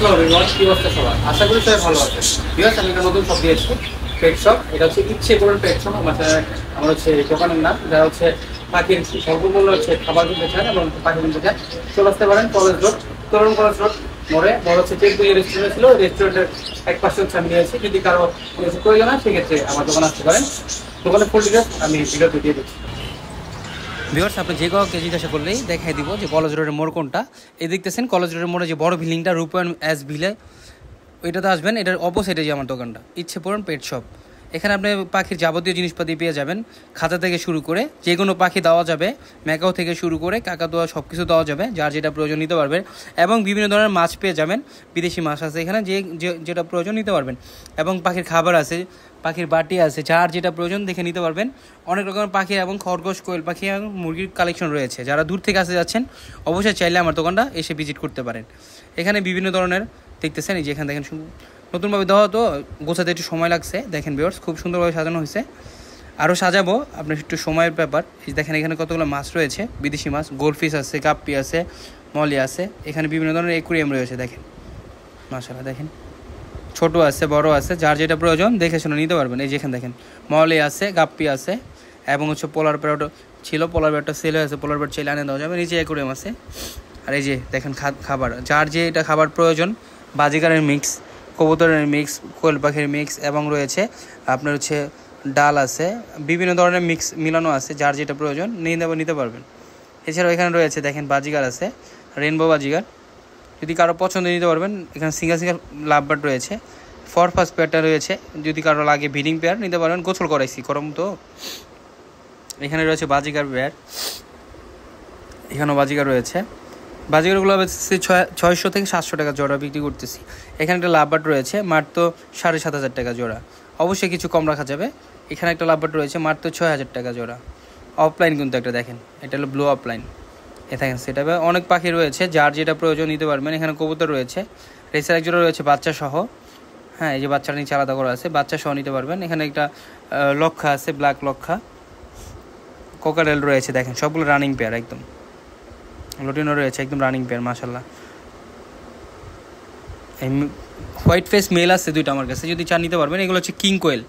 কি অবস্থা সবার? আশা করি সবাই ভালো আছে। বিকজ আমি একটা নতুন শপ দিয়েছি, পেট শপ। এটা হচ্ছে ইচ্ছে করে পেট শপ। আমার হচ্ছে দোকানের নাম, যারা হচ্ছে পাখির স্বল্পমূল্য হচ্ছে খাবার কিনতে চান এবং পাখি কিনতে চান, চলে আসতে পারেন কলেজ রোড, তরুণ কলেজ রোড মোড়ে। বড় হচ্ছে টেকগুলি রেস্টুরেন্ট ছিল, রেস্টুরেন্টের এক পাশে হচ্ছে আমি নিয়েছি। যদি কারো প্রয়োজন হয় সেক্ষেত্রে আমার দোকানে আসতে পারেন। দোকানের ফুল ডিটেলস আমি ভিডিওতে দিয়ে দিচ্ছি। ভিউয়ার্স, আপনি যে কাউকে জিজ্ঞাসা করলেই দেখাই দিব যে কলেজ রোডের মোড় কোনটা। এই দেখতেছেন কলেজ রোডের মোড়ে যে বড় বিল্ডিংটা রূপায়ণ এস ভিলে, ওইটাতে আসবেন। এটার অপোসাইটে যে আমার দোকানটা ইচ্ছে পূরণ পেট শপ। এখানে আপনি পাখির যাবতীয় জিনিসপাতি পেয়ে যাবেন। খাঁচা থেকে শুরু করে যে কোনো পাখি দেওয়া যাবে, ম্যাকাও থেকে শুরু করে কাকাতুয়া সব কিছু দেওয়া যাবে, যার যেটা প্রয়োজন নিতে পারবেন। এবং বিভিন্ন ধরনের মাছ পেয়ে যাবেন, বিদেশি মাছ আছে এখানে, যেটা প্রয়োজন নিতে পারবেন। এবং পাখির খাবার আছে, পাখির বাটি আছে, যার যেটা প্রয়োজন দেখে নিতে পারবেন। অনেক রকমের পাখি এবং খরগোশ, কোয়েল পাখি এবং মুরগির কালেকশন রয়েছে। যারা দূর থেকে আসতে যাচ্ছেন অবশ্যই চাইলে আমার দোকানটা এসে ভিজিট করতে পারেন। এখানে বিভিন্ন ধরনের দেখতেছেন, এই যে এখানে দেখেন নতুনভাবে দেওয়া, তো গোছাতে একটু সময় লাগছে। দেখেন ভিউয়ার্স, খুব সুন্দরভাবে সাজানো হয়েছে। আরও সাজাবো, আপনার একটু সময়ের ব্যাপার। এই দেখেন এখানে কতগুলো মাছ রয়েছে, বিদেশি মাছ, গোল্ডফিশ আছে, গাপ্পি আছে, মলি আছে। এখানে বিভিন্ন ধরনের অ্যাকুরিয়াম রয়েছে। দেখেন মাশাআল্লাহ, দেখেন ছোট আছে, বড় আছে, যার যেটা প্রয়োজন দেখে শুনে নিতে পারবেন। এই যে এখানে দেখেন মলি আছে, গাপ্পি আছে, এবং হচ্ছে পোলার প্যারট ছিল, পোলার প্যারটটা সেল হয়ে আছে, পোলার প্যারট চাইলে আনে দেওয়া যাবে। নিচে অ্যাকুরিয়াম আছে। আর এই যে দেখেন খাবার, যার যে এটা খাবার প্রয়োজন, বাজিকারের মিক্স, কবুতরের মিক্স, কোয়েল পাখির মিক্স, এবং রয়েছে আপনার হচ্ছে ডাল আছে, বিভিন্ন ধরনের মিক্স মিলানো আছে, যার যেটা প্রয়োজন নিতে পারবেন। এছাড়াও এখানে রয়েছে দেখেন বাজিকার আছে, রেনবো বাজিকার, যদি কারো পছন্দ নিতে পারবেন। এখানে সিঙ্গেল লাভ বার্ড রয়েছে, ফার্স্ট পেয়ারটা রয়েছে, যদি কারো লাগে ব্রিডিং পেয়ার নিতে পারবেন। গোছল করাইছি গরম তো। এখানে রয়েছে বাজিকার পেয়ার, এখানেও বাজিকার রয়েছে। বাজিকারগুলো 600 থেকে 700 টাকা জোড়া বিক্রি করতেছি। এখানে একটা লাভবার্ড রয়েছে, মাত্র 7,500 টাকা জোড়া। অবশ্যই কিছু কম রাখা যাবে। এখানে একটা লাভবার্ড রয়েছে, মাত্র 6,000 টাকা জোড়া। অফলাইন কিন্তু একটা দেখেন, এটা হলো ব্লু অফলাইন। এ দেখেন সেটা অনেক পাখি রয়েছে, যার যেটা প্রয়োজন নিতে পারবেন। এখানে কবুতর রয়েছে, রেসার এক জোড়া রয়েছে বাচ্চা সহ। হ্যাঁ, এই যে বাচ্চাটা নিচে আলাদা করা আছে, বাচ্চা সহ নিতে পারবেন। এখানে একটা লক্ষা আছে, ব্ল্যাক লক্ষা। কোকারেল রয়েছে, দেখেন সবগুলো রানিং পেয়ার, একদম লটিনো রয়েছে, একদম রানিং পেয়ার মাশাআল্লাহ। হোয়াইট ফেস মেল আছে দুইটা আমার কাছে, যদি চান নিতে পারবেন। এগুলো হচ্ছে কিং কোয়েল,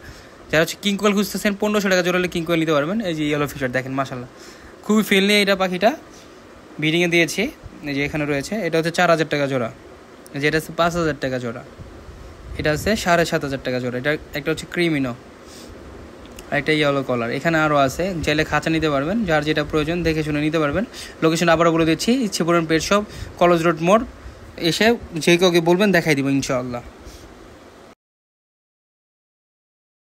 যারা হচ্ছে কিং কোয়েল খুঁজতেছেন 1500 টাকা জোড়া হলে কিং কোয়েল নিতে পারবেন। এই যে ইয়েলো ফিশার দেখেন মাশাআল্লাহ, খুবই ফ্রেন্ডলি এটা পাখিটা। ব্রিডিংয়ে দিয়েছি, এই যে এখানে রয়েছে। এটা হচ্ছে 4,000 টাকা জোড়া, যেটা হচ্ছে 5,000 টাকা জোড়া। এটা হচ্ছে 7,500 টাকা জোড়া। এটা একটা হচ্ছে ক্রিমিনো, একটা ইয়েলো কলার। এখানে আরও আছে, চাইলে খাঁচা নিতে পারবেন, যার যেটা প্রয়োজন দেখে শুনে নিতে পারবেন। লোকেশন আবারও বলে দিচ্ছি, ইচ্ছে পূরণ পেট শপ, কলেজ রোড মোড়। এসে যে কাউকে বলবেন দেখাই দিব ইনশাআল্লাহ।